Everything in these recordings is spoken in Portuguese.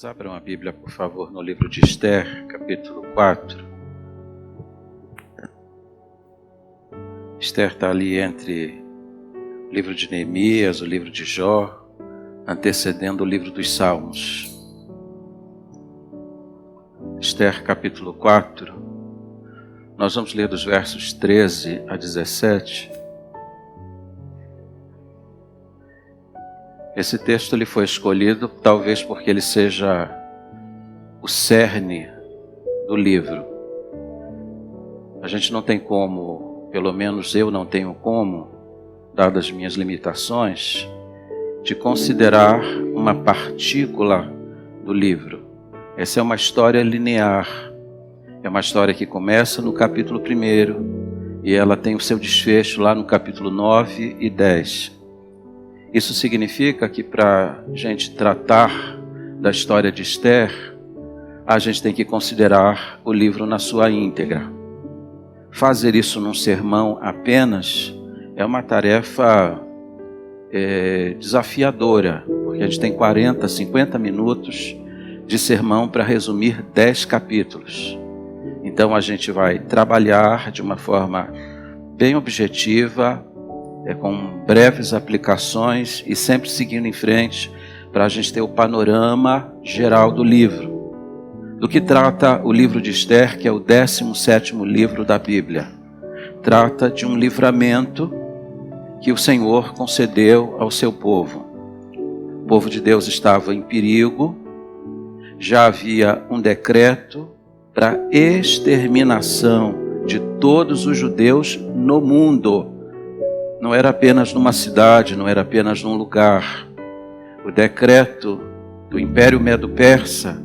Irmãos, abram a Bíblia, por favor, no livro de Esther, capítulo 4. Esther está ali entre o livro de Neemias, o livro de Jó, antecedendo o livro dos Salmos. Esther, capítulo 4. Nós vamos ler dos versos 13 a 17. Esse texto ele foi escolhido talvez porque ele seja o cerne do livro. A gente não tem como, pelo menos eu não tenho como, dadas as minhas limitações, de considerar uma partícula do livro. Essa é uma história linear. É uma história que começa no capítulo 1 e ela tem o seu desfecho lá no capítulo 9 e 10. Isso significa que para a gente tratar da história de Esther, a gente tem que considerar o livro na sua íntegra. Fazer isso num sermão apenas é uma tarefa desafiadora, porque a gente tem 40, 50 minutos de sermão para resumir 10 capítulos. Então a gente vai trabalhar de uma forma bem objetiva, com breves aplicações e sempre seguindo em frente para a gente ter o panorama geral do livro. Do que trata o livro de Esther, que é o 17º livro da Bíblia. Trata de um livramento que o Senhor concedeu ao seu povo. O povo de Deus estava em perigo, já havia um decreto para exterminação de todos os judeus no mundo. Não era apenas numa cidade, não era apenas num lugar. O decreto do Império Medo-Persa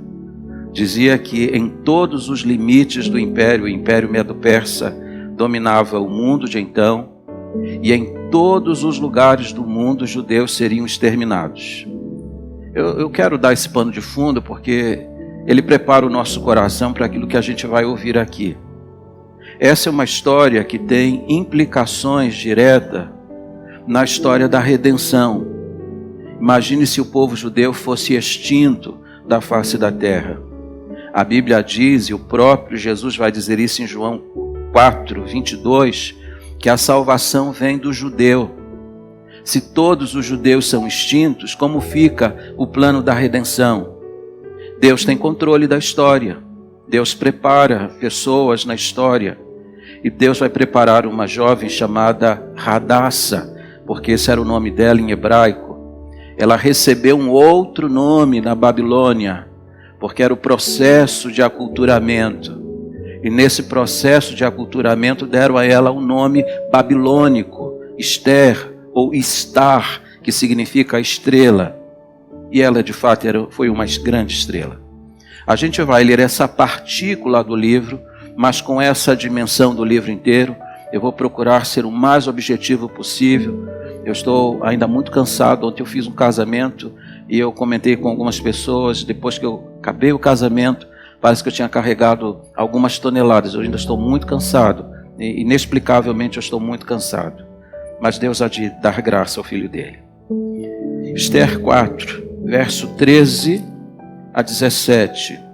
dizia que em todos os limites do Império, o Império Medo-Persa dominava o mundo de então, e em todos os lugares do mundo os judeus seriam exterminados. Eu quero dar esse pano de fundo porque ele prepara o nosso coração para aquilo que a gente vai ouvir aqui. Essa é uma história que tem implicações diretas na história da redenção. Imagine se o povo judeu fosse extinto da face da terra. A Bíblia diz, e o próprio Jesus vai dizer isso em João 4, 22, que a salvação vem do judeu. Se todos os judeus são extintos, como fica o plano da redenção? Deus tem controle da história. Deus prepara pessoas na história. E Deus vai preparar uma jovem chamada Hadassa, porque esse era o nome dela em hebraico. Ela recebeu um outro nome na Babilônia, porque era o processo de aculturamento. E nesse processo de aculturamento deram a ela um nome babilônico, Esther ou Istar, que significa estrela. E ela de fato foi uma grande estrela. A gente vai ler essa partícula do livro, mas com essa dimensão do livro inteiro, eu vou procurar ser o mais objetivo possível. Eu estou ainda muito cansado. Ontem eu fiz um casamento e eu comentei com algumas pessoas, depois que eu acabei o casamento, parece que eu tinha carregado algumas toneladas. Eu ainda estou muito cansado, inexplicavelmente eu estou muito cansado. Mas Deus há de dar graça ao filho dele. Esther 4, verso 13 a 17.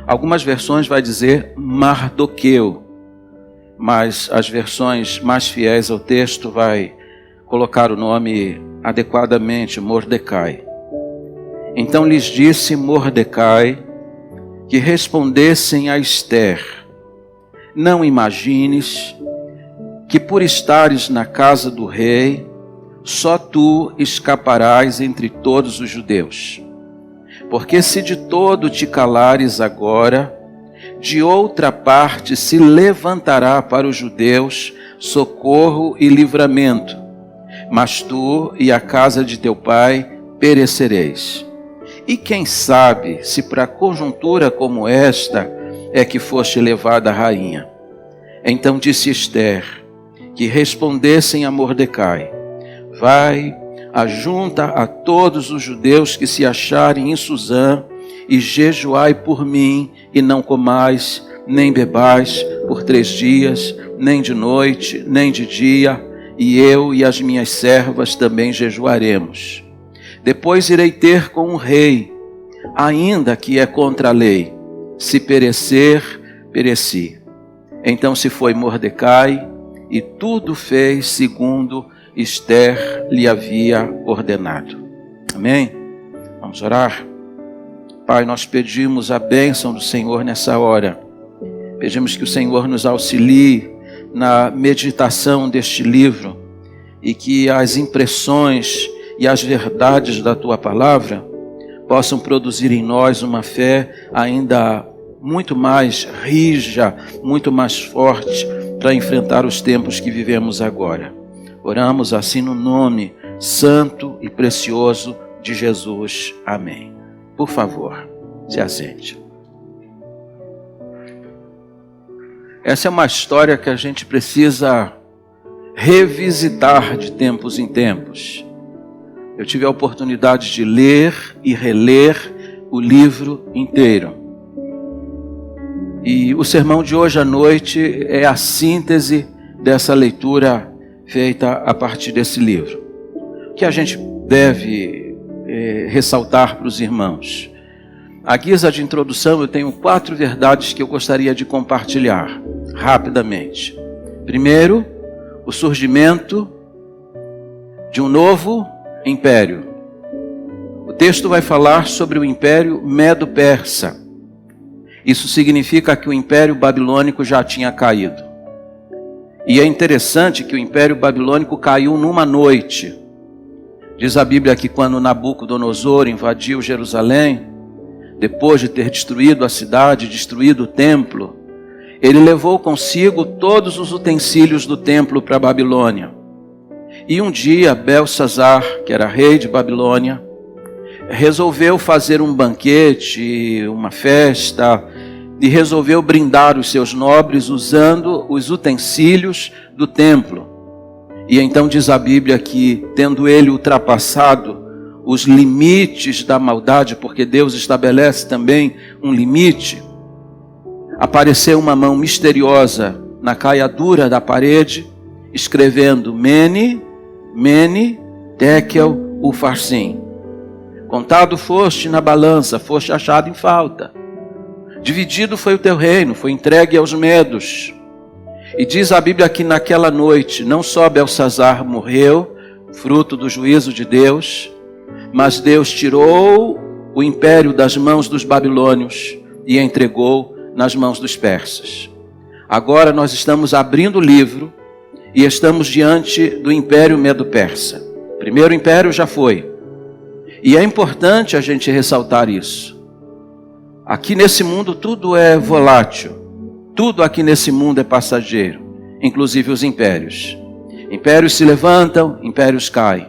Algumas versões vai dizer Mardoqueu, mas as versões mais fiéis ao texto vai colocar o nome adequadamente, Mordecai. Então lhes disse Mordecai que respondessem a Esther: não imagines que por estares na casa do rei, só tu escaparás entre todos os judeus. Porque se de todo te calares agora, de outra parte se levantará para os judeus socorro e livramento, mas tu e a casa de teu pai perecereis. E quem sabe se para conjuntura como esta é que foste levada a rainha? Então disse Esther que respondessem a Mordecai: vai, ajunta a todos os judeus que se acharem em Suzã e jejuai por mim, e não comais, nem bebais por 3 dias, nem de noite, nem de dia, e eu e as minhas servas também jejuaremos. Depois irei ter com o rei, ainda que é contra a lei. Se perecer, pereci. Então se foi Mordecai, e tudo fez segundo Ester lhe havia ordenado. Amém? Vamos orar? Pai, nós pedimos a bênção do Senhor nessa hora. Pedimos que o Senhor nos auxilie na meditação deste livro e que as impressões e as verdades da Tua Palavra possam produzir em nós uma fé ainda muito mais rija, muito mais forte para enfrentar os tempos que vivemos agora. Oramos assim no nome santo e precioso de Jesus. Amém. Por favor, se assente. Essa é uma história que a gente precisa revisitar de tempos em tempos. Eu tive a oportunidade de ler e reler o livro inteiro. E o sermão de hoje à noite é a síntese dessa leitura feita a partir desse livro. O que a gente deve ressaltar para os irmãos? À guisa de introdução, eu tenho 4 verdades que eu gostaria de compartilhar rapidamente. Primeiro, o surgimento de um novo império. O texto vai falar sobre o Império Medo-Persa. Isso significa que o Império Babilônico já tinha caído. E é interessante que o Império Babilônico caiu numa noite. Diz a Bíblia que quando Nabucodonosor invadiu Jerusalém, depois de ter destruído a cidade, destruído o templo, ele levou consigo todos os utensílios do templo para a Babilônia. E um dia, Belsazar, que era rei de Babilônia, resolveu fazer um banquete, uma festa, e resolveu brindar os seus nobres usando os utensílios do templo. E então diz a Bíblia que, tendo ele ultrapassado os limites da maldade, porque Deus estabelece também um limite, apareceu uma mão misteriosa na caiadura da parede, escrevendo Mene, Mene, Tekel, Ufarsim. Contado foste na balança, foste achado em falta. Dividido foi o teu reino, foi entregue aos medos. E diz a Bíblia que naquela noite, não só Belsazar morreu, fruto do juízo de Deus, mas Deus tirou o império das mãos dos babilônios e entregou nas mãos dos persas. Agora nós estamos abrindo o livro e estamos diante do Império Medo-Persa. O primeiro império já foi. E é importante a gente ressaltar isso. Aqui nesse mundo tudo é volátil. Tudo aqui nesse mundo é passageiro, inclusive os impérios. Impérios se levantam, impérios caem.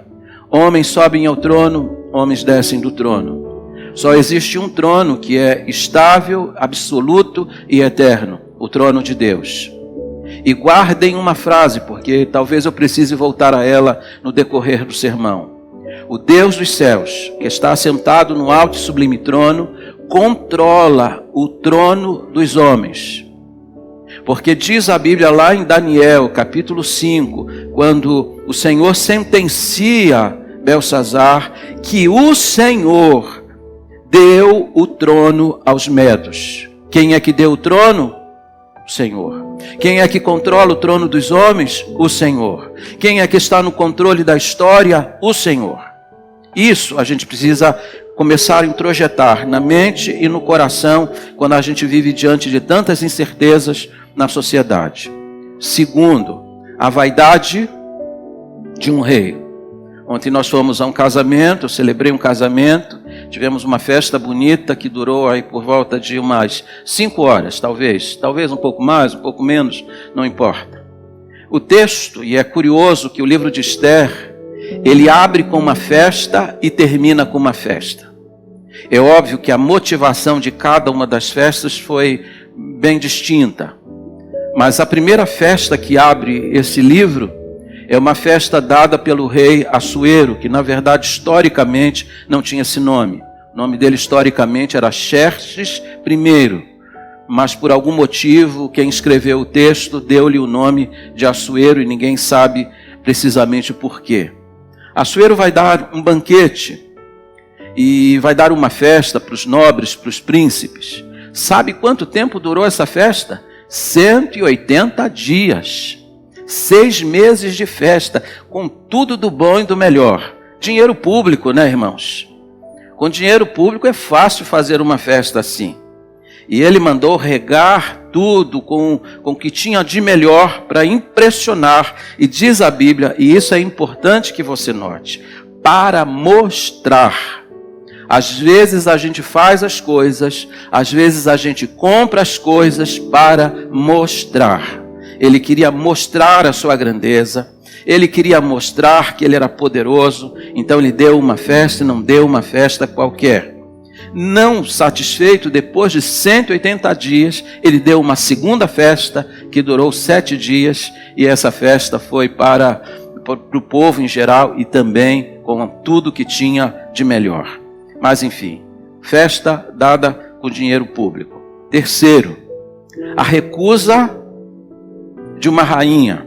Homens sobem ao trono, homens descem do trono. Só existe um trono que é estável, absoluto e eterno, o trono de Deus. E guardem uma frase, porque talvez eu precise voltar a ela no decorrer do sermão. O Deus dos céus, que está sentado no alto e sublime trono, controla o trono dos homens. Porque diz a Bíblia lá em Daniel, capítulo 5, quando o Senhor sentencia Belsazar, que o Senhor deu o trono aos medos. Quem é que deu o trono? O Senhor. Quem é que controla o trono dos homens? O Senhor. Quem é que está no controle da história? O Senhor. Isso a gente precisa começar a introjetar na mente e no coração quando a gente vive diante de tantas incertezas na sociedade. Segundo, a vaidade de um rei. Ontem nós fomos a um casamento, eu celebrei um casamento, tivemos uma festa bonita que durou aí por volta de umas 5 horas, talvez um pouco mais, um pouco menos, não importa. O texto, e é curioso que o livro de Ester, ele abre com uma festa e termina com uma festa. É óbvio que a motivação de cada uma das festas foi bem distinta. Mas a primeira festa que abre esse livro é uma festa dada pelo rei Assuero, que na verdade historicamente não tinha esse nome. O nome dele historicamente era Xerxes I, mas por algum motivo quem escreveu o texto deu-lhe o nome de Assuero e ninguém sabe precisamente por quê. Assuero vai dar um banquete e vai dar uma festa para os nobres, para os príncipes. Sabe quanto tempo durou essa festa? 180 dias. 6 meses de festa, com tudo do bom e do melhor. Dinheiro público, né, irmãos? Com dinheiro público é fácil fazer uma festa assim. E ele mandou regar tudo com o que tinha de melhor para impressionar. E diz a Bíblia, e isso é importante que você note, para mostrar. Às vezes a gente faz as coisas, às vezes a gente compra as coisas para mostrar. Ele queria mostrar a sua grandeza, ele queria mostrar que ele era poderoso, então ele deu uma festa e não deu uma festa qualquer. Não satisfeito, depois de 180 dias, ele deu uma segunda festa que durou 7 dias, e essa festa foi para o povo em geral e também com tudo que tinha de melhor. Mas enfim, festa dada com dinheiro público. Terceiro, a recusa de uma rainha.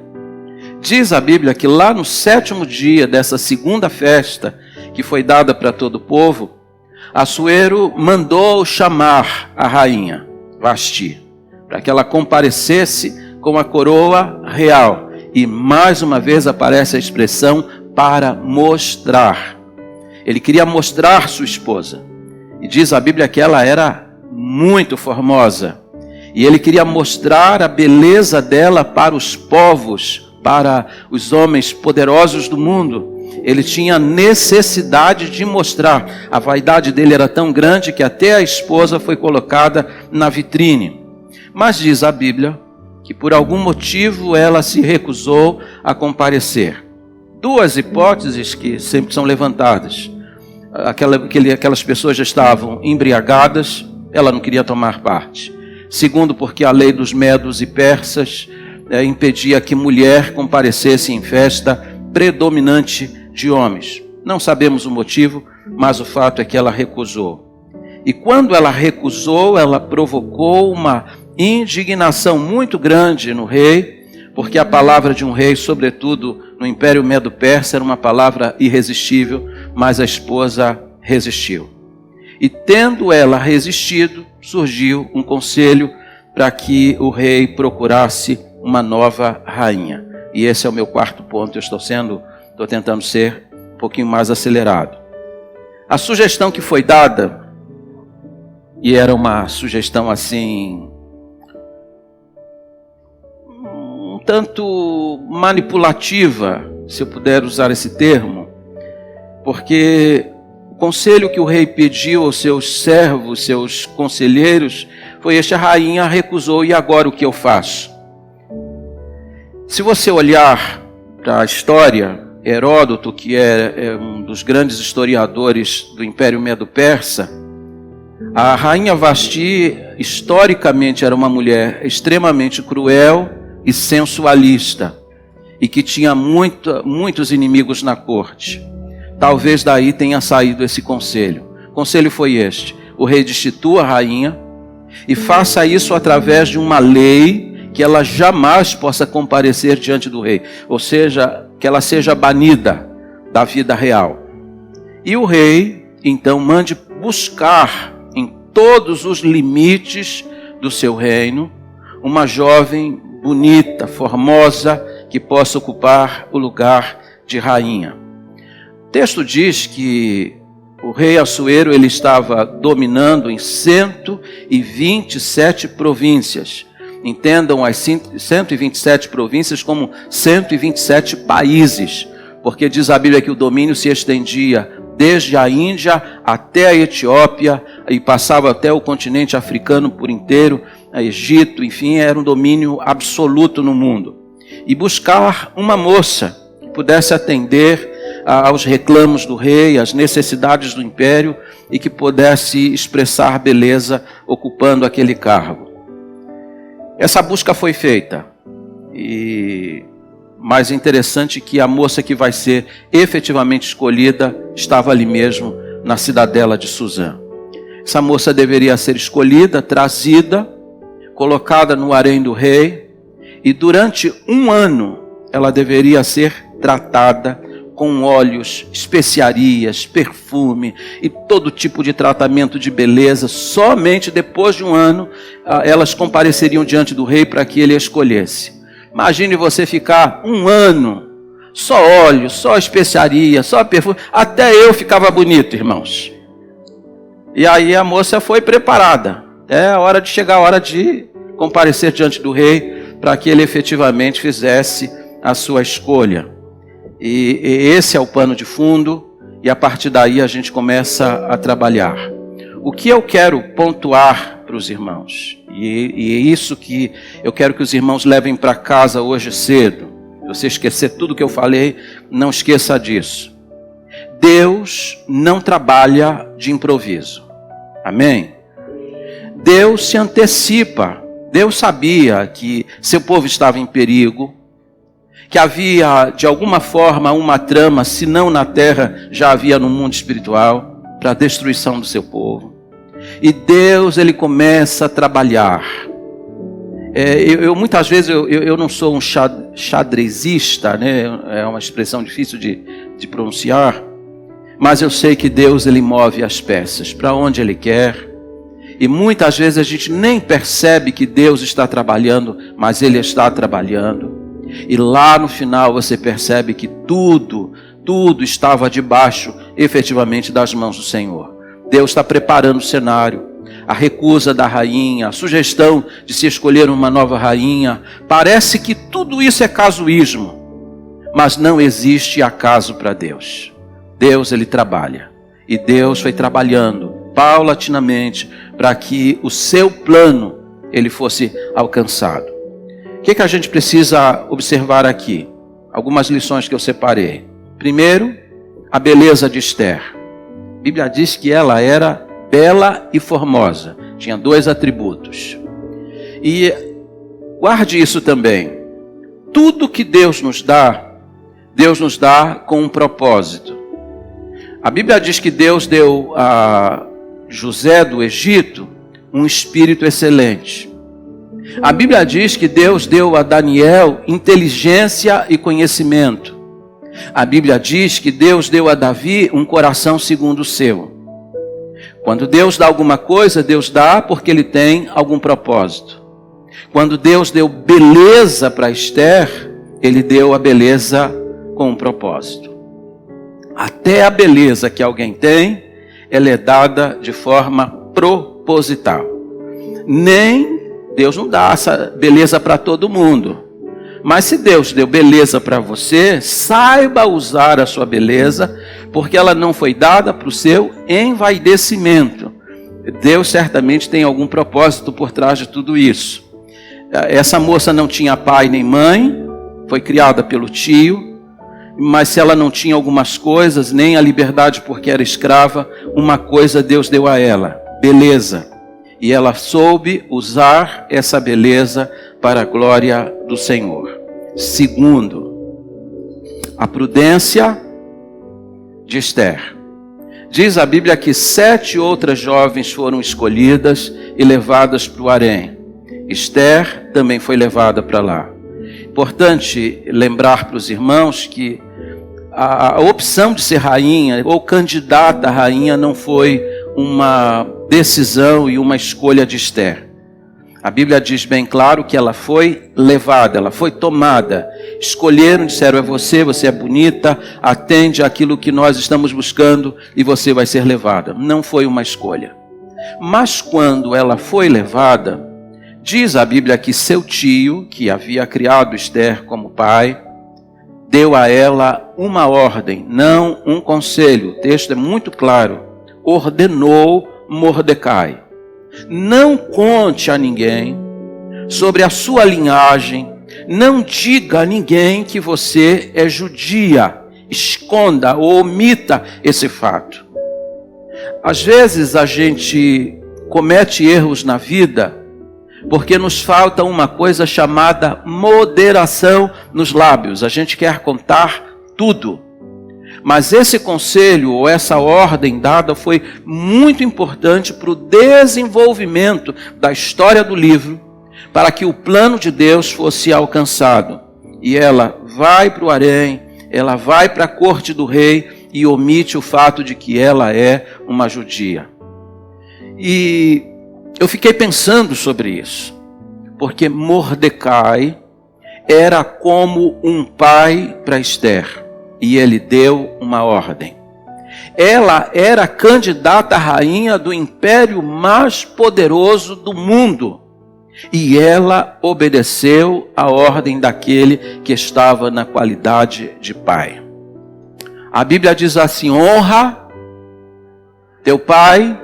Diz a Bíblia que lá no 7º dia dessa segunda festa, que foi dada para todo o povo, Assuero mandou chamar a rainha Vasti, para que ela comparecesse com a coroa real. E mais uma vez aparece a expressão para mostrar. Ele queria mostrar sua esposa. E diz a Bíblia que ela era muito formosa. E ele queria mostrar a beleza dela para os povos, para os homens poderosos do mundo. Ele tinha necessidade de mostrar. A vaidade dele era tão grande que até a esposa foi colocada na vitrine. Mas diz a Bíblia que por algum motivo ela se recusou a comparecer. 2 hipóteses que sempre são levantadas. Aquelas pessoas já estavam embriagadas, ela não queria tomar parte. Segundo, porque a lei dos medos e persas impedia que mulher comparecesse em festa predominante de homens. Não sabemos o motivo, mas o fato é que ela recusou. E quando ela recusou, ela provocou uma indignação muito grande no rei, porque a palavra de um rei, sobretudo no Império Medo-Persa, era uma palavra irresistível, mas a esposa resistiu. E tendo ela resistido, surgiu um conselho para que o rei procurasse uma nova rainha. E esse é o meu 4º ponto. Eu estou tentando ser um pouquinho mais acelerado. A sugestão que foi dada, e era uma sugestão assim, um tanto manipulativa, se eu puder usar esse termo, porque o conselho que o rei pediu aos seus servos, seus conselheiros, foi este: a rainha recusou, e agora o que eu faço? Se você olhar para a história, Heródoto, que é um dos grandes historiadores do Império Medo-Persa, a rainha Vasti, historicamente, era uma mulher extremamente cruel e sensualista, e que tinha muitos inimigos na corte. Talvez daí tenha saído esse conselho. O conselho foi este: o rei destitua a rainha e faça isso através de uma lei que ela jamais possa comparecer diante do rei, ou seja, que ela seja banida da vida real. E o rei, então, mande buscar em todos os limites do seu reino uma jovem bonita, formosa, que possa ocupar o lugar de rainha. O texto diz que o rei Assuero, ele estava dominando em 127 províncias. Entendam as 127 províncias como 127 países, porque diz a Bíblia que o domínio se estendia desde a Índia até a Etiópia e passava até o continente africano por inteiro, a Egito, enfim, era um domínio absoluto no mundo. E buscar uma moça que pudesse atender aos reclamos do rei, às necessidades do império e que pudesse expressar beleza ocupando aquele cargo. Essa busca foi feita, e mais interessante que a moça que vai ser efetivamente escolhida estava ali mesmo, na cidadela de Suzã. Essa moça deveria ser escolhida, trazida, colocada no harém do rei, e durante 1 ano ela deveria ser tratada com óleos, especiarias, perfume e todo tipo de tratamento de beleza. Somente depois de um ano elas compareceriam diante do rei para que ele a escolhesse. Imagine você ficar um ano, só óleo, só especiaria, só perfume. Até eu ficava bonito, irmãos. E aí a moça foi preparada. É a hora de chegar, a hora de comparecer diante do rei para que ele efetivamente fizesse a sua escolha. E esse é o pano de fundo, e a partir daí a gente começa a trabalhar. O que eu quero pontuar para os irmãos, e é isso que eu quero que os irmãos levem para casa hoje cedo. Se você esquecer tudo que eu falei, não esqueça disso. Deus não trabalha de improviso. Amém? Deus se antecipa. Deus sabia que seu povo estava em perigo, que havia de alguma forma uma trama, se não na terra, já havia no mundo espiritual, para a destruição do seu povo. E Deus, ele começa a trabalhar. Muitas vezes eu não sou um xadrezista, né? É uma expressão difícil de pronunciar, mas eu sei que Deus, ele move as peças para onde ele quer. E muitas vezes a gente nem percebe que Deus está trabalhando, mas ele está trabalhando. E lá no final você percebe que tudo estava debaixo, efetivamente, das mãos do Senhor. Deus está preparando o cenário. A recusa da rainha, a sugestão de se escolher uma nova rainha. Parece que tudo isso é casuísmo, mas não existe acaso para Deus. Deus, ele trabalha. E Deus foi trabalhando paulatinamente para que o seu plano ele fosse alcançado. O que a gente precisa observar aqui? Algumas lições que eu separei. Primeiro, a beleza de Esther. A Bíblia diz que ela era bela e formosa. Tinha 2 atributos. E guarde isso também. Tudo que Deus nos dá com um propósito. A Bíblia diz que Deus deu a José do Egito um espírito excelente. A Bíblia diz que Deus deu a Daniel inteligência e conhecimento. A Bíblia diz que Deus deu a Davi um coração segundo o seu. Quando Deus dá alguma coisa, Deus dá porque ele tem algum propósito. Quando Deus deu beleza para Esther, ele deu a beleza com um propósito. Até a beleza que alguém tem, ela é dada de forma proposital. Deus não dá essa beleza para todo mundo. Mas se Deus deu beleza para você, saiba usar a sua beleza, porque ela não foi dada para o seu envaidecimento. Deus certamente tem algum propósito por trás de tudo isso. Essa moça não tinha pai nem mãe, foi criada pelo tio, mas se ela não tinha algumas coisas, nem a liberdade porque era escrava, uma coisa Deus deu a ela: beleza. E ela soube usar essa beleza para a glória do Senhor. Segundo, a prudência de Esther. Diz a Bíblia que 7 outras jovens foram escolhidas e levadas para o harém. Esther também foi levada para lá. Importante lembrar para os irmãos que a opção de ser rainha ou candidata a rainha não foi uma decisão e uma escolha de Esther. A Bíblia diz bem claro que ela foi levada, ela foi tomada. Escolheram, disseram: você é bonita, atende àquilo que nós estamos buscando e você vai ser levada. Não foi uma escolha. Mas quando ela foi levada, diz a Bíblia que seu tio, que havia criado Esther como pai, deu a ela uma ordem, não um conselho. O texto é muito claro. Ordenou Mordecai: não conte a ninguém sobre a sua linhagem, não diga a ninguém que você é judia, esconda ou omita esse fato. Às vezes a gente comete erros na vida porque nos falta uma coisa chamada moderação nos lábios. A gente quer contar tudo. Mas esse conselho ou essa ordem dada foi muito importante para o desenvolvimento da história do livro, para que o plano de Deus fosse alcançado. E ela vai para o harém, ela vai para a corte do rei e omite o fato de que ela é uma judia. E eu fiquei pensando sobre isso, porque Mordecai era como um pai para Esther, e ele deu uma ordem. Ela era candidata à rainha do império mais poderoso do mundo, e ela obedeceu a ordem daquele que estava na qualidade de pai. A Bíblia diz assim: honra teu pai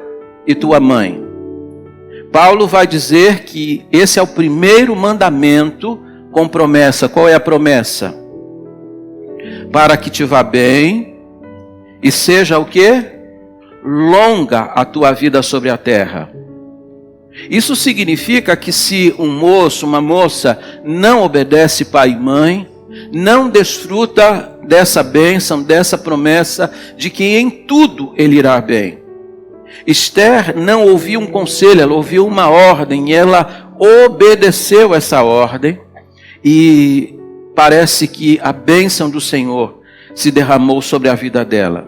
e tua mãe. Paulo vai dizer que esse é o primeiro mandamento com promessa. Qual é a promessa? Para que te vá bem e seja o quê? Longa a tua vida sobre a terra. Isso significa que se um moço, uma moça não obedece pai e mãe, não desfruta dessa bênção, dessa promessa de que em tudo ele irá bem. Esther não ouviu um conselho, ela ouviu uma ordem, e ela obedeceu essa ordem, e parece que a bênção do Senhor se derramou sobre a vida dela.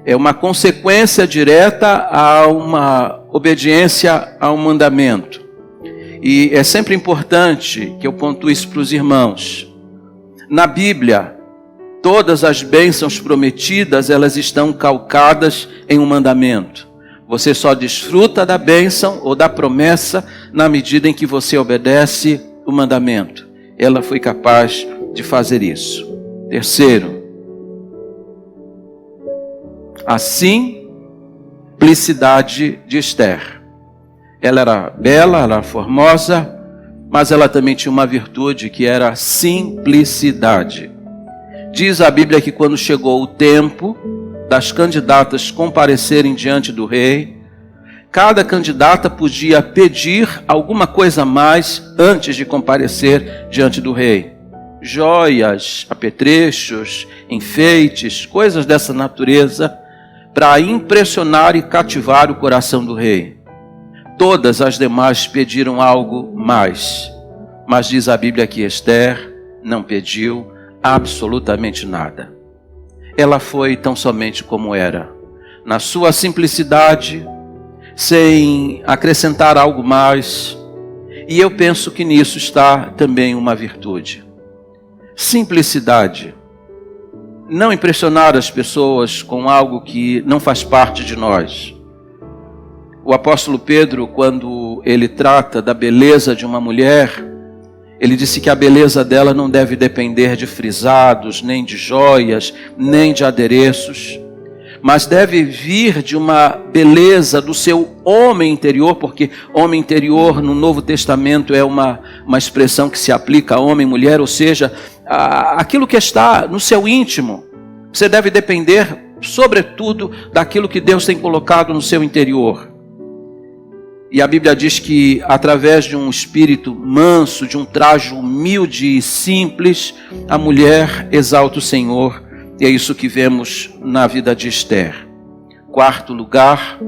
É uma consequência direta a uma obediência a um mandamento. E é sempre importante que eu pontue isso para os irmãos. Na Bíblia, todas as bênçãos prometidas, elas estão calcadas em um mandamento. Você só desfruta da bênção ou da promessa na medida em que você obedece o mandamento. Ela foi capaz de fazer isso. Terceiro, a simplicidade de Esther. Ela era bela, ela era formosa, mas ela também tinha uma virtude que era a simplicidade. Diz a Bíblia que quando chegou o tempo das candidatas comparecerem diante do rei, cada candidata podia pedir alguma coisa a mais antes de comparecer diante do rei. Joias, apetrechos, enfeites, coisas dessa natureza, para impressionar e cativar o coração do rei. Todas as demais pediram algo mais, mas diz a Bíblia que Esther não pediu absolutamente nada. Ela foi tão somente como era, na sua simplicidade, sem acrescentar algo mais, e eu penso que nisso está também uma virtude. Simplicidade. Não impressionar as pessoas com algo que não faz parte de nós. O apóstolo Pedro, quando ele trata da beleza de uma mulher, ele disse que a beleza dela não deve depender de frisados, nem de joias, nem de adereços, mas deve vir de uma beleza do seu homem interior, porque homem interior no Novo Testamento é uma expressão que se aplica a homem e mulher, ou seja, aquilo que está no seu íntimo. Você deve depender, sobretudo, daquilo que Deus tem colocado no seu interior. E a Bíblia diz que através de um espírito manso, de um trajo humilde e simples, a mulher exalta o Senhor. E é isso que vemos na vida de Esther. Quarto lugar,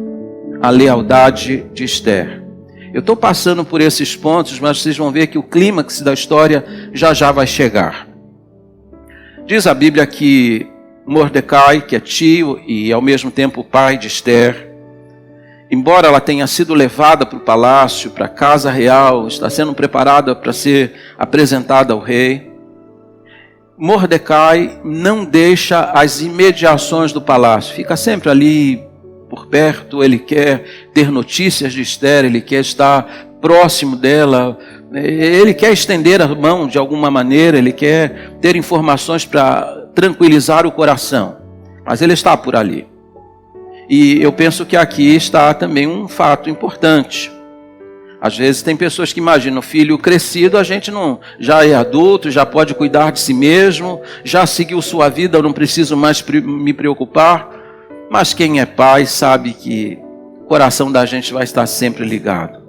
a lealdade de Esther. Eu estou passando por esses pontos, mas vocês vão ver que o clímax da história já vai chegar. Diz a Bíblia que Mordecai, que é tio e ao mesmo tempo pai de Esther, embora ela tenha sido levada para o palácio, para a casa real, está sendo preparada para ser apresentada ao rei, Mordecai não deixa as imediações do palácio, fica sempre ali por perto, ele quer ter notícias de Esther, ele quer estar próximo dela, ele quer estender a mão de alguma maneira, ele quer ter informações para tranquilizar o coração, mas ele está por ali. E eu penso que aqui está também um fato importante. Às vezes tem pessoas que imaginam, o filho crescido, a gente não já é adulto, já pode cuidar de si mesmo, já seguiu sua vida, eu não preciso mais me preocupar. Mas quem é pai sabe que o coração da gente vai estar sempre ligado.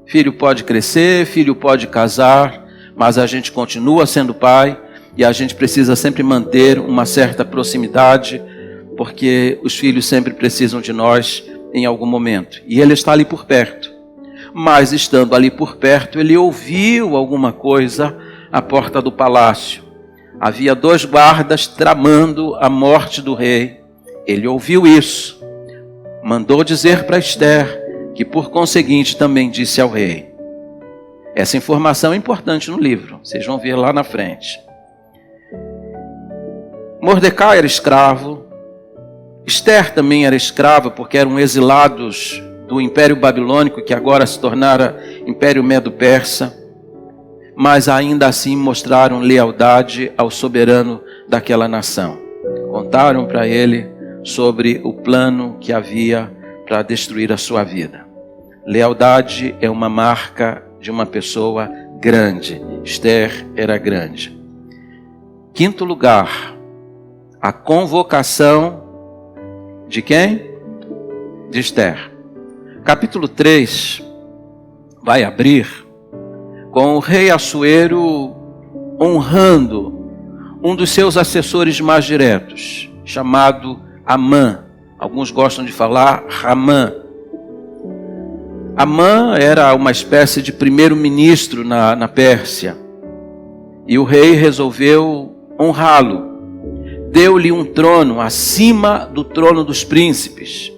Filho pode crescer, filho pode casar, mas a gente continua sendo pai e a gente precisa sempre manter uma certa proximidade, porque os filhos sempre precisam de nós em algum momento. E ele está ali por perto. Mas estando ali por perto, ele ouviu alguma coisa à porta do palácio. Havia 2 guardas tramando a morte do rei. Ele ouviu isso. Mandou dizer para Esther, que por conseguinte também disse ao rei. Essa informação é importante no livro. Vocês vão ver lá na frente. Mordecai era escravo. Esther também era escrava, porque eram exilados do Império Babilônico, que agora se tornara Império Medo-Persa. Mas ainda assim mostraram lealdade ao soberano daquela nação. Contaram para ele sobre o plano que havia para destruir a sua vida. Lealdade é uma marca de uma pessoa grande. Esther era grande. 5º lugar, a convocação de quem? De Esther. Capítulo 3 vai abrir com o rei Assuero honrando um dos seus assessores mais diretos, chamado Amã. Alguns gostam de falar Ramã. Amã era uma espécie de primeiro-ministro na Pérsia. E o rei resolveu honrá-lo. Deu-lhe um trono acima do trono dos príncipes.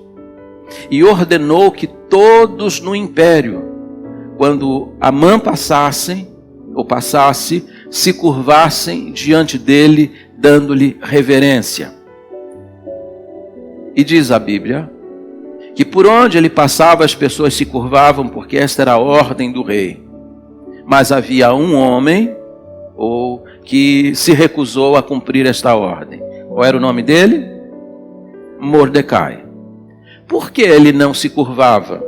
E ordenou que todos no império, quando Amã passasse, se curvassem diante dele, dando-lhe reverência. E diz a Bíblia que por onde ele passava as pessoas se curvavam, porque esta era a ordem do rei. Mas havia um homem que se recusou a cumprir esta ordem. Qual era o nome dele? Mordecai. Por que ele não se curvava?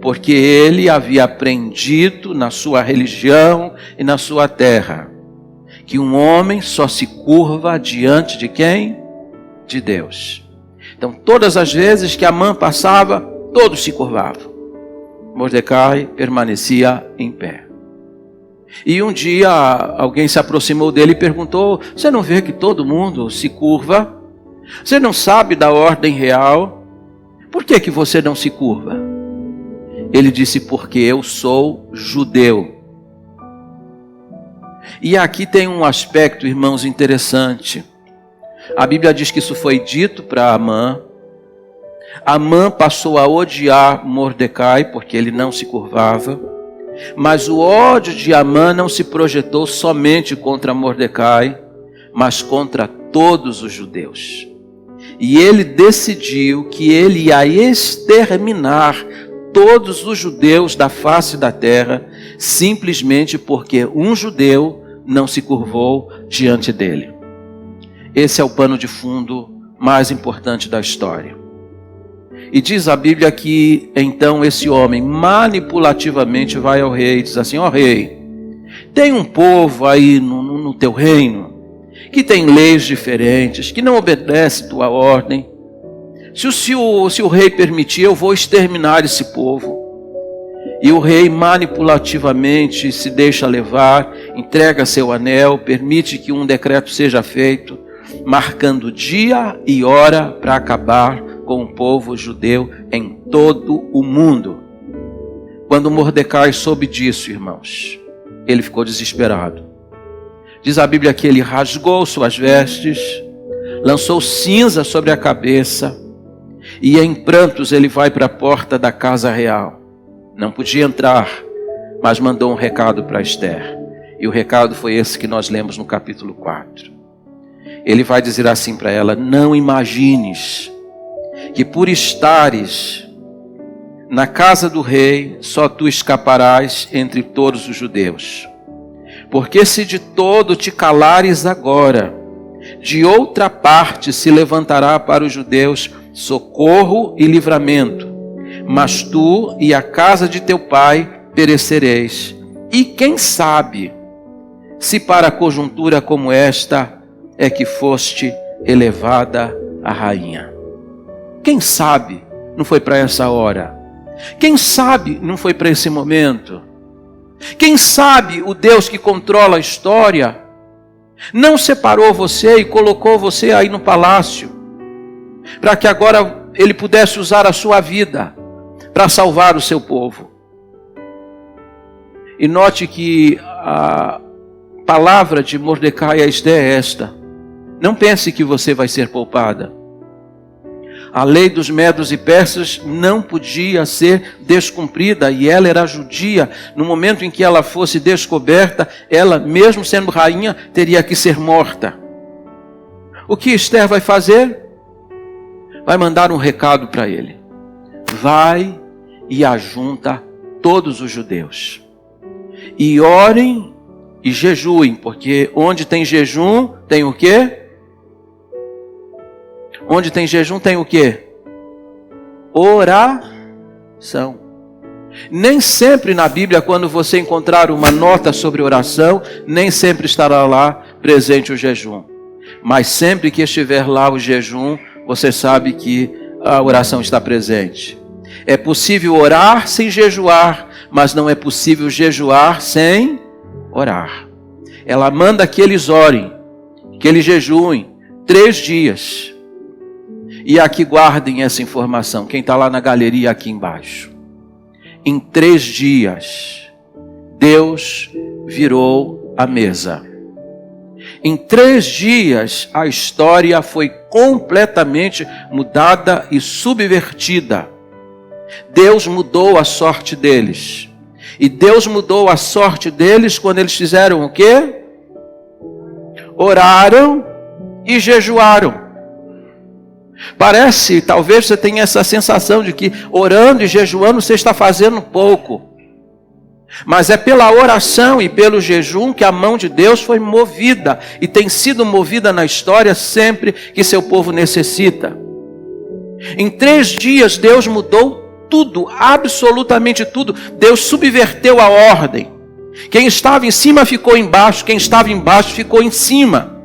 Porque ele havia aprendido na sua religião e na sua terra que um homem só se curva diante de quem? De Deus. Então, todas as vezes que Amã passava, todos se curvavam. Mordecai permanecia em pé. E um dia alguém se aproximou dele e perguntou: você não vê que todo mundo se curva? Você não sabe da ordem real? Por que você não se curva? Ele disse: porque eu sou judeu. E aqui tem um aspecto, irmãos, interessante. A Bíblia diz que isso foi dito para Amã. Amã passou a odiar Mordecai porque ele não se curvava. Mas o ódio de Amã não se projetou somente contra Mordecai, mas contra todos os judeus. E ele decidiu que ele ia exterminar todos os judeus da face da terra, simplesmente porque um judeu não se curvou diante dele. Esse é o pano de fundo mais importante da história. E diz a Bíblia que então esse homem manipulativamente vai ao rei e diz assim: ó rei, tem um povo aí no teu reino que tem leis diferentes, que não obedece tua ordem. Se o rei permitir, eu vou exterminar esse povo. E o rei manipulativamente se deixa levar, entrega seu anel, permite que um decreto seja feito, marcando dia e hora para acabar com o povo judeu em todo o mundo. Quando Mordecai soube disso, irmãos, ele ficou desesperado. Diz a Bíblia que ele rasgou suas vestes, lançou cinza sobre a cabeça e em prantos ele vai para a porta da casa real. Não podia entrar, mas mandou um recado para Esther. E o recado foi esse que nós lemos no capítulo 4. Ele vai dizer assim para ela: não imagines que por estares na casa do rei, só tu escaparás entre todos os judeus. Porque se de todo te calares agora, de outra parte se levantará para os judeus socorro e livramento, mas tu e a casa de teu pai perecereis. E quem sabe, se para conjuntura como esta é que foste elevada a rainha. Quem sabe não foi para essa hora? Quem sabe não foi para esse momento? Quem sabe o Deus que controla a história não separou você e colocou você aí no palácio para que agora ele pudesse usar a sua vida para salvar o seu povo? E note que palavra de Mordecai a Esther é esta: não pense que você vai ser poupada. A lei dos medos e persas não podia ser descumprida, e ela era judia. No momento em que ela fosse descoberta, ela, mesmo sendo rainha, teria que ser morta. O que Esther vai fazer? Vai mandar um recado para ele: vai e ajunta todos os judeus, e orem e jejuem, porque onde tem jejum, tem o quê? Onde tem jejum tem o quê? Oração. Nem sempre na Bíblia, quando você encontrar uma nota sobre oração, nem sempre estará lá presente o jejum. Mas sempre que estiver lá o jejum, você sabe que a oração está presente. É possível orar sem jejuar, mas não é possível jejuar sem orar. Ela manda que eles orem, que eles jejuem 3 dias. E aqui guardem essa informação, quem está lá na galeria aqui embaixo. Em 3 dias, Deus virou a mesa. Em 3 dias, a história foi completamente mudada e subvertida. Deus mudou a sorte deles. E Deus mudou a sorte deles quando eles fizeram o quê? Oraram e jejuaram. Parece, talvez você tenha essa sensação de que orando e jejuando você está fazendo pouco. Mas é pela oração e pelo jejum que a mão de Deus foi movida e tem sido movida na história sempre que seu povo necessita. Em 3 dias Deus mudou tudo, absolutamente tudo. Deus subverteu a ordem. Quem estava em cima ficou embaixo, quem estava embaixo ficou em cima.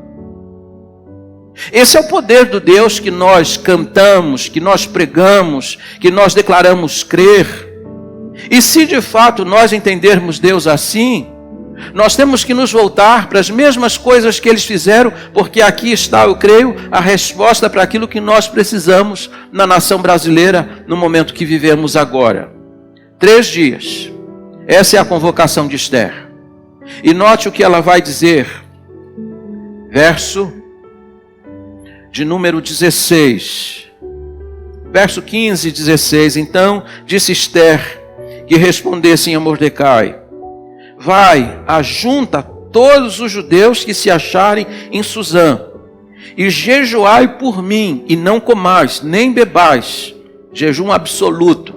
Esse é o poder do Deus que nós cantamos, que nós pregamos, que nós declaramos crer. E se de fato nós entendermos Deus assim, nós temos que nos voltar para as mesmas coisas que eles fizeram, porque aqui está, eu creio, a resposta para aquilo que nós precisamos na nação brasileira no momento que vivemos agora. 3 dias. Essa é a convocação de Esther. E note o que ela vai dizer. Verso de número 16. Verso 15 e 16. Então disse Esther que respondessem a Mordecai: vai, ajunta todos os judeus que se acharem em Suzã, e jejuai por mim, e não comais, nem bebais, jejum absoluto,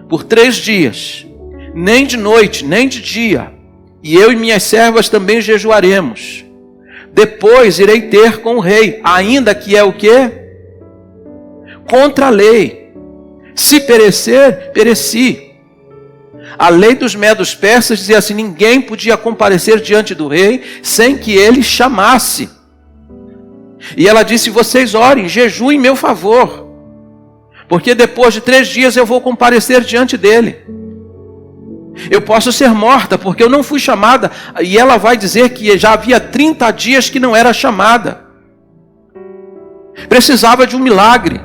por 3 dias, nem de noite, nem de dia, e eu e minhas servas também jejuaremos. Depois irei ter com o rei, ainda que é o quê? Contra a lei. Se perecer, pereci. A lei dos medos persas dizia assim: ninguém podia comparecer diante do rei sem que ele chamasse. E ela disse: vocês orem, jejuem em meu favor, porque depois de 3 dias eu vou comparecer diante dele. Eu posso ser morta porque eu não fui chamada. E ela vai dizer que já havia 30 dias que não era chamada. Precisava de um milagre.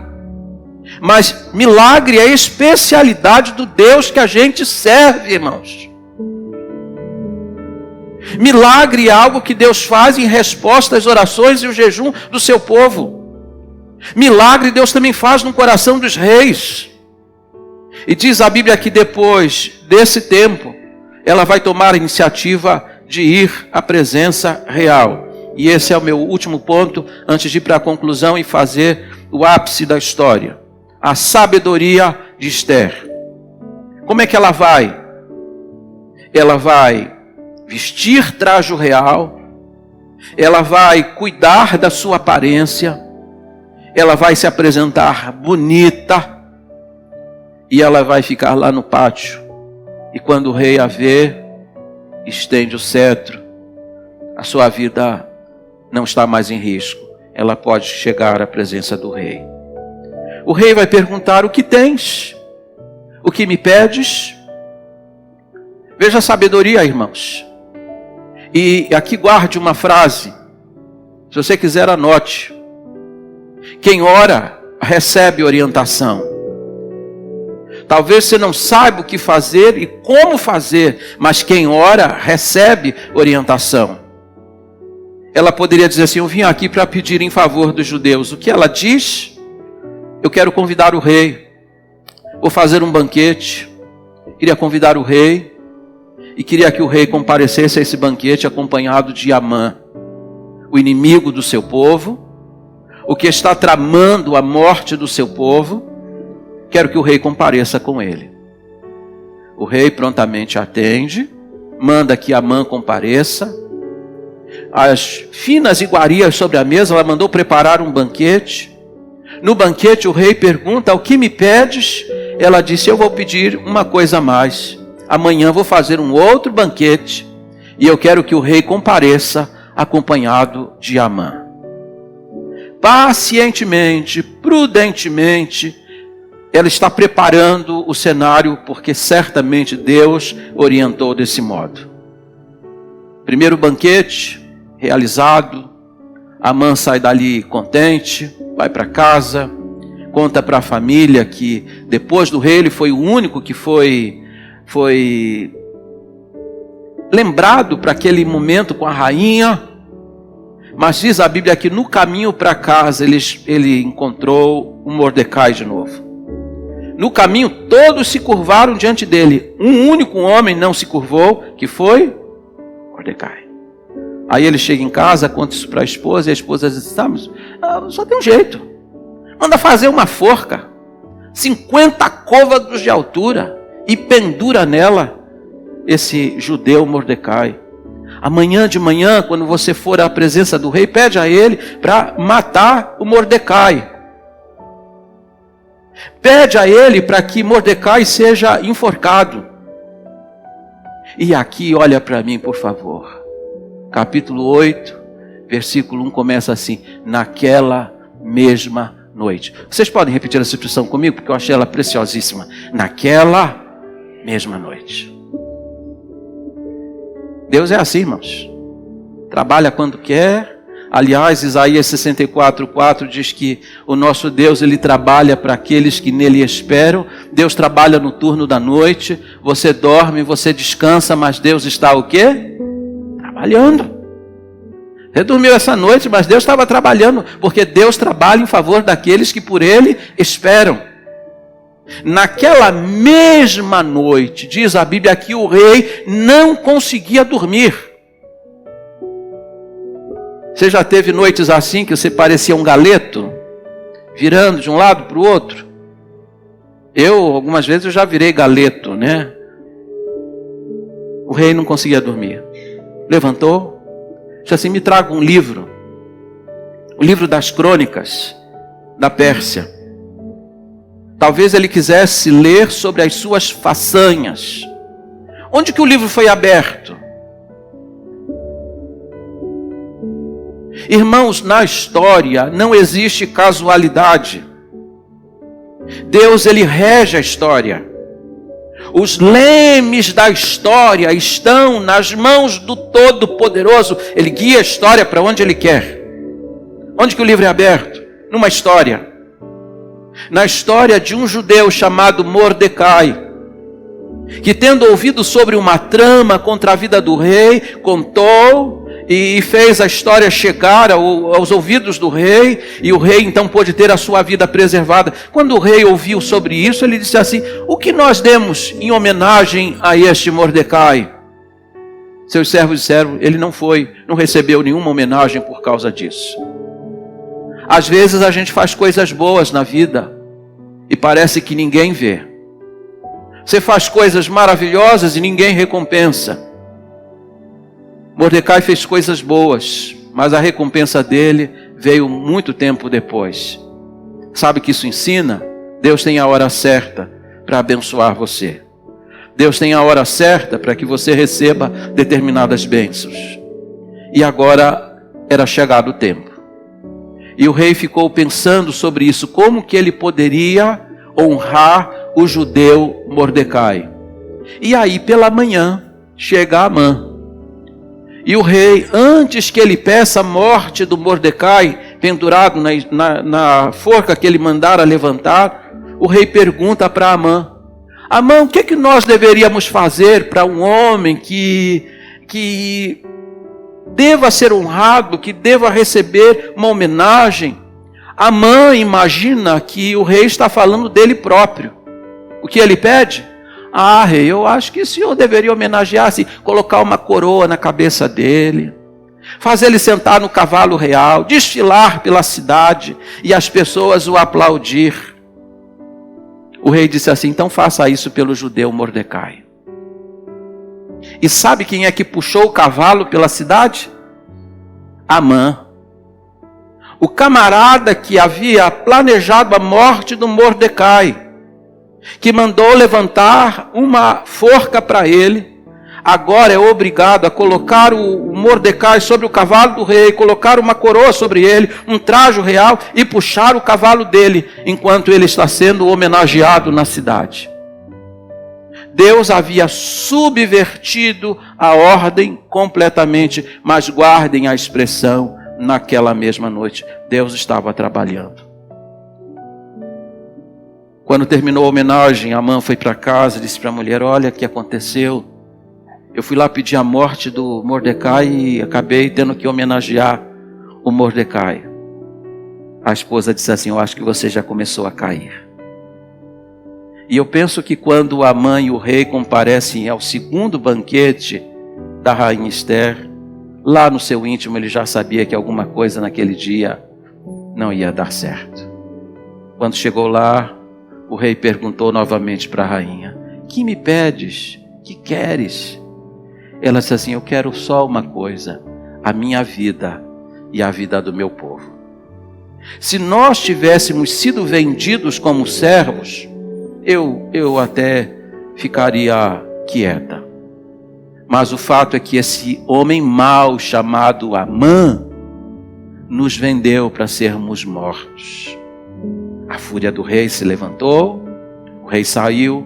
Mas milagre é a especialidade do Deus que a gente serve, irmãos. Milagre é algo que Deus faz em resposta às orações e o jejum do seu povo. Milagre Deus também faz no coração dos reis. E diz a Bíblia que depois desse tempo, ela vai tomar a iniciativa de ir à presença real. E esse é o meu último ponto, antes de ir para a conclusão e fazer o ápice da história. A sabedoria de Esther. Como é que ela vai? Ela vai vestir trajo real, ela vai cuidar da sua aparência, ela vai se apresentar bonita, e ela vai ficar lá no pátio. E quando o rei a vê, estende o cetro. A sua vida não está mais em risco. Ela pode chegar à presença do rei. O rei vai perguntar: o que tens? O que me pedes? Veja a sabedoria, irmãos. E aqui guarde uma frase. Se você quiser, anote. Quem ora, recebe orientação. Talvez você não saiba o que fazer e como fazer, mas quem ora, recebe orientação. ela poderia dizer assim: eu vim aqui para pedir em favor dos judeus. O que ela diz? Eu quero convidar o rei, vou fazer um banquete, queria convidar o rei, e queria que o rei comparecesse a esse banquete acompanhado de Amã, o inimigo do seu povo, o que está tramando a morte do seu povo. Quero que o rei compareça com ele. O rei prontamente atende, manda que Amã compareça. As finas iguarias sobre a mesa, ela mandou preparar um banquete. No banquete o rei pergunta: o que me pedes? Ela disse: eu vou pedir uma coisa a mais. Amanhã vou fazer um outro banquete e eu quero que o rei compareça acompanhado de Amã. Pacientemente, prudentemente, ela está preparando o cenário, porque certamente Deus orientou desse modo. Primeiro banquete realizado, Amã sai dali contente, vai para casa, conta para a família que depois do rei ele foi o único que foi lembrado para aquele momento com a rainha. Mas diz a Bíblia que no caminho para casa ele encontrou o Mordecai de novo. No caminho todos se curvaram diante dele. Um único homem não se curvou, que foi Mordecai. Aí ele chega em casa, conta isso para a esposa, e a esposa diz: mas só tem um jeito. Manda fazer uma forca, 50 côvados de altura, e pendura nela esse judeu Mordecai. Amanhã de manhã, quando você for à presença do rei, pede a ele para matar o Mordecai. Pede a ele para que Mordecai seja enforcado. E aqui, olha para mim, por favor. Capítulo 8, versículo 1 começa assim: naquela mesma noite. Vocês podem repetir essa expressão comigo, porque eu achei ela preciosíssima. Naquela mesma noite. Deus é assim, irmãos. Trabalha quando quer. Aliás, Isaías 64:4 diz que o nosso Deus, ele trabalha para aqueles que nele esperam. Deus trabalha no turno da noite. Você dorme, você descansa, mas Deus está o quê? Trabalhando. Você dormiu essa noite, mas Deus estava trabalhando, porque Deus trabalha em favor daqueles que por ele esperam. Naquela mesma noite, diz a Bíblia que o rei não conseguia dormir. Você já teve noites assim que você parecia um galeto, virando de um lado para o outro? Algumas vezes eu já virei galeto, né? O rei não conseguia dormir. Levantou, disse assim: me traga um livro. O livro das crônicas da Pérsia. Talvez ele quisesse ler sobre as suas façanhas. Onde que o livro foi aberto? Irmãos, na história não existe casualidade. Deus, ele rege a história. Os lemes da história estão nas mãos do Todo-Poderoso. Ele guia a história para onde ele quer. Onde que o livro é aberto? Numa história. Na história de um judeu chamado Mordecai, que tendo ouvido sobre uma trama contra a vida do rei, contou e fez a história chegar aos ouvidos do rei, e o rei então pôde ter a sua vida preservada. Quando o rei ouviu sobre isso, ele disse assim: o que nós demos em homenagem a este Mordecai? Seus servos disseram: ele não recebeu nenhuma homenagem por causa disso. Às vezes a gente faz coisas boas na vida e parece que ninguém vê. Você faz coisas maravilhosas e ninguém recompensa. Mordecai fez coisas boas, mas a recompensa dele veio muito tempo depois. Sabe o que isso ensina? Deus tem a hora certa para abençoar você. Deus tem a hora certa para que você receba determinadas bênçãos. E agora era chegado o tempo. E o rei ficou pensando sobre isso, como que ele poderia honrar o judeu Mordecai. E aí pela manhã chega Amã. E o rei, antes que ele peça a morte do Mordecai, pendurado na forca que ele mandara levantar, o rei pergunta para Amã: Amã, o que nós deveríamos fazer para um homem que deva ser honrado, que deva receber uma homenagem, Amã imagina que o rei está falando dele próprio. O que ele pede? Ah, rei, eu acho que o senhor deveria homenagear-se, colocar uma coroa na cabeça dele, fazer ele sentar no cavalo real, desfilar pela cidade e as pessoas o aplaudir. O rei disse assim: então faça isso pelo judeu Mordecai. E sabe quem é que puxou o cavalo pela cidade? Amã. O camarada que havia planejado a morte do Mordecai, que mandou levantar uma forca para ele, agora é obrigado a colocar o Mordecai sobre o cavalo do rei, colocar uma coroa sobre ele, um trajo real e puxar o cavalo dele, enquanto ele está sendo homenageado na cidade. Deus havia subvertido a ordem completamente, mas guardem a expressão, naquela mesma noite, Deus estava trabalhando. Quando terminou a homenagem, Amã foi para casa e disse para a mulher: olha o que aconteceu. Eu fui lá pedir a morte do Mordecai e acabei tendo que homenagear o Mordecai. A esposa disse assim: eu acho que você já começou a cair. E eu penso que quando Amã e o rei comparecem ao segundo banquete da rainha Esther, lá no seu íntimo ele já sabia que alguma coisa naquele dia não ia dar certo. Quando chegou lá, o rei perguntou novamente para a rainha: que me pedes? Que queres? Ela disse assim: eu quero só uma coisa, a minha vida e a vida do meu povo. Se nós tivéssemos sido vendidos como servos, eu até ficaria quieta. Mas o fato é que esse homem mau chamado Amã nos vendeu para sermos mortos. A fúria do rei se levantou, o rei saiu,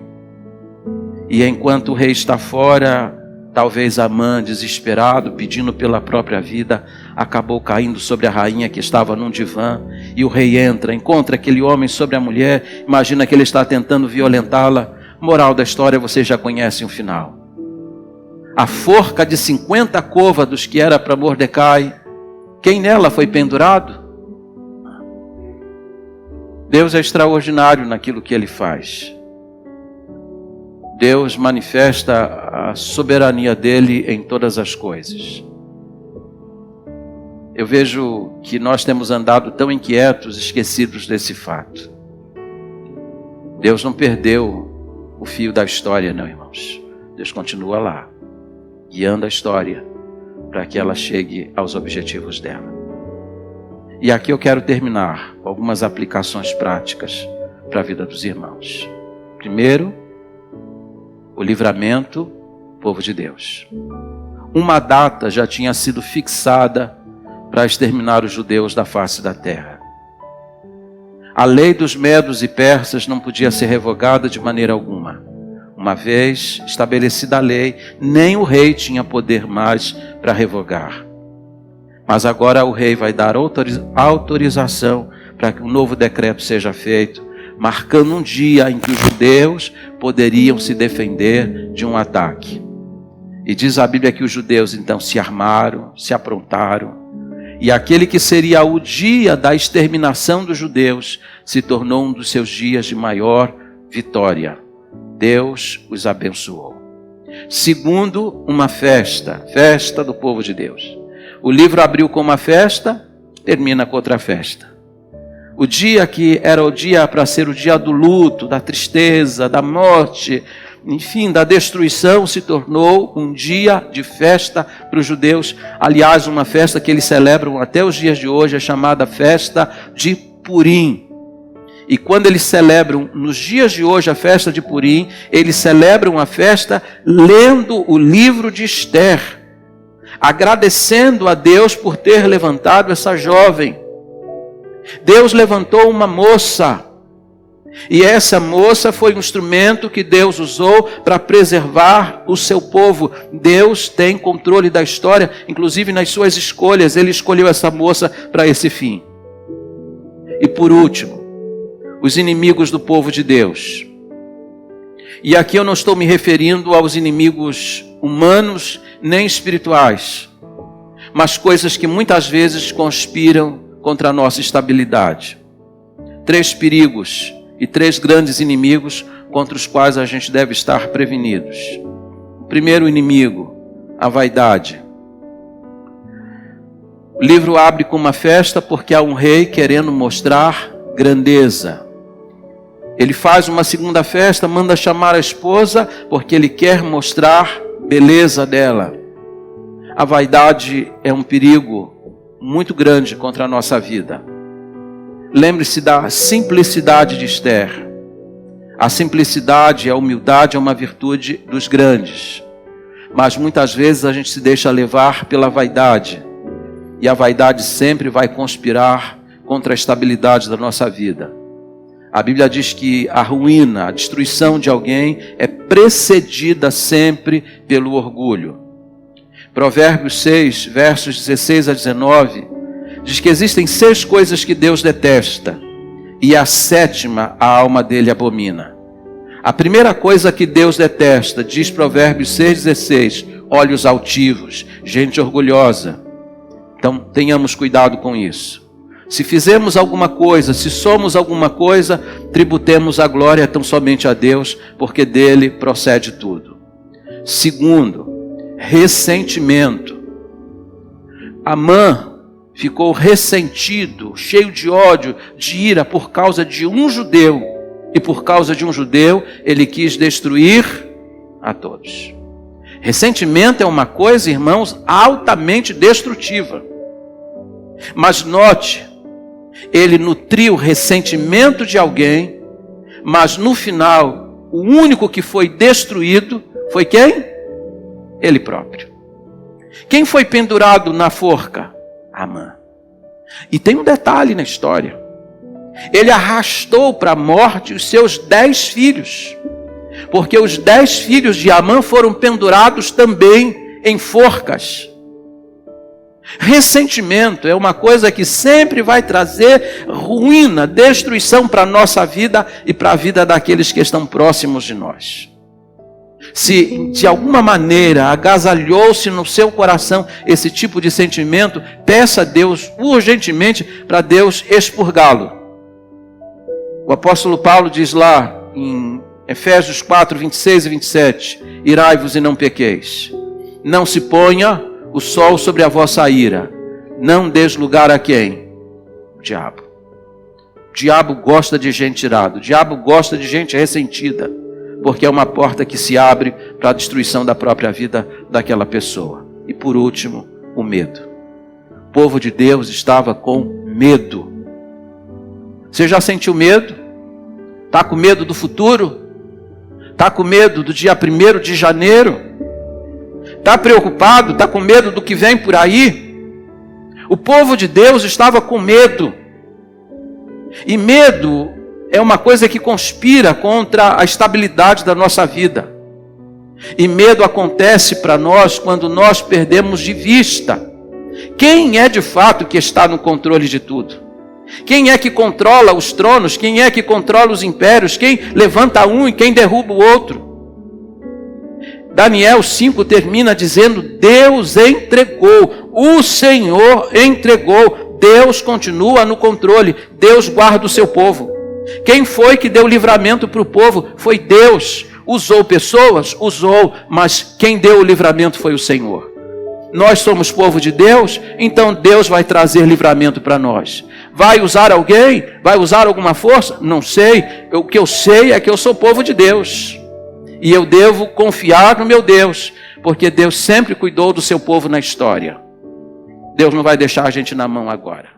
e enquanto o rei está fora, talvez Amã, desesperado, pedindo pela própria vida, acabou caindo sobre a rainha que estava num divã, e o rei entra, encontra aquele homem sobre a mulher, imagina que ele está tentando violentá-la. Moral da história, vocês já conhecem o final. A forca de 50 côvados que era para Mordecai, quem nela foi pendurado? Deus é extraordinário naquilo que ele faz. Deus manifesta a soberania dele em todas as coisas. Eu vejo que nós temos andado tão inquietos, esquecidos desse fato. Deus não perdeu o fio da história, não, irmãos. Deus continua lá, guiando a história para que ela chegue aos objetivos dela. E aqui eu quero terminar com algumas aplicações práticas para a vida dos irmãos. Primeiro, o livramento, povo de Deus. Uma data já tinha sido fixada para exterminar os judeus da face da terra. A lei dos medos e persas não podia ser revogada de maneira alguma. Uma vez estabelecida a lei, nem o rei tinha poder mais para revogar. Mas agora o rei vai dar autorização para que um novo decreto seja feito, marcando um dia em que os judeus poderiam se defender de um ataque. E diz a Bíblia que os judeus então se armaram, se aprontaram, e aquele que seria o dia da exterminação dos judeus se tornou um dos seus dias de maior vitória. Deus os abençoou. Segundo, uma festa do povo de Deus. O livro abriu com uma festa, termina com outra festa. O dia que era o dia para ser o dia do luto, da tristeza, da morte, enfim, da destruição, se tornou um dia de festa para os judeus. Aliás, uma festa que eles celebram até os dias de hoje, é chamada festa de Purim. E quando eles celebram, nos dias de hoje, a festa de Purim, eles celebram a festa lendo o livro de Esther, agradecendo a Deus por ter levantado essa jovem. Deus levantou uma moça, e essa moça foi um instrumento que Deus usou para preservar o seu povo. Deus tem controle da história, inclusive nas suas escolhas. Ele escolheu essa moça para esse fim. E por último, os inimigos do povo de Deus. E aqui eu não estou me referindo aos inimigos humanos nem espirituais, mas coisas que muitas vezes conspiram contra a nossa estabilidade. 3 perigos e 3 grandes inimigos contra os quais a gente deve estar prevenidos. O primeiro inimigo, a vaidade. O livro abre com uma festa porque há um rei querendo mostrar grandeza. Ele faz uma segunda festa, manda chamar a esposa porque ele quer mostrar beleza dela. A vaidade é um perigo muito grande contra a nossa vida. Lembre-se da simplicidade de Esther. A simplicidade, a humildade é uma virtude dos grandes. Mas muitas vezes a gente se deixa levar pela vaidade. E a vaidade sempre vai conspirar contra a estabilidade da nossa vida. A Bíblia diz que a ruína, a destruição de alguém é precedida sempre pelo orgulho. Provérbios 6, versos 16 a 19, diz que existem 6 coisas que Deus detesta, e a 7ª a alma dele abomina. A primeira coisa que Deus detesta, diz Provérbios 6,16, olhos altivos, gente orgulhosa. Então tenhamos cuidado com isso. Se fizemos alguma coisa, se somos alguma coisa, tributemos a glória tão somente a Deus, porque dele procede tudo. Segundo, ressentimento. Amã ficou ressentido, cheio de ódio, de ira por causa de um judeu. E por causa de um judeu, ele quis destruir a todos. Ressentimento é uma coisa, irmãos, altamente destrutiva. Mas note, ele nutriu ressentimento de alguém, mas no final, o único que foi destruído foi quem? Ele próprio. Quem foi pendurado na forca? Amã. E tem um detalhe na história. Ele arrastou para a morte os seus 10 filhos. Porque os 10 filhos de Amã foram pendurados também em forcas. Ressentimento é uma coisa que sempre vai trazer ruína, destruição para a nossa vida e para a vida daqueles que estão próximos de nós. Se de alguma maneira agasalhou-se no seu coração esse tipo de sentimento, peça a Deus urgentemente para Deus expurgá-lo. O apóstolo Paulo diz lá em Efésios 4, 26 e 27, irai-vos e não pequeis. Não se ponha o sol sobre a vossa ira. Não deis lugar a quem? O diabo. O diabo gosta de gente irada. O diabo gosta de gente ressentida. Porque é uma porta que se abre para a destruição da própria vida daquela pessoa. E por último, o medo. O povo de Deus estava com medo. Você já sentiu medo? Está com medo do futuro? Está com medo do dia 1º de janeiro? Está preocupado? Está com medo do que vem por aí? O povo de Deus estava com medo. E medo é uma coisa que conspira contra a estabilidade da nossa vida. E medo acontece para nós quando nós perdemos de vista quem é de fato que está no controle de tudo. Quem é que controla os tronos? Quem é que controla os impérios? Quem levanta um e quem derruba o outro? Daniel 5 termina dizendo: Deus entregou, o Senhor entregou, Deus continua no controle, Deus guarda o seu povo. Quem foi que deu livramento para o povo? Foi Deus. Usou pessoas? Usou, mas quem deu o livramento foi o Senhor. Nós somos povo de Deus, então Deus vai trazer livramento para nós. Vai usar alguém? Vai usar alguma força? Não sei. O que eu sei é que eu sou povo de Deus. E eu devo confiar no meu Deus, porque Deus sempre cuidou do seu povo na história. Deus não vai deixar a gente na mão agora.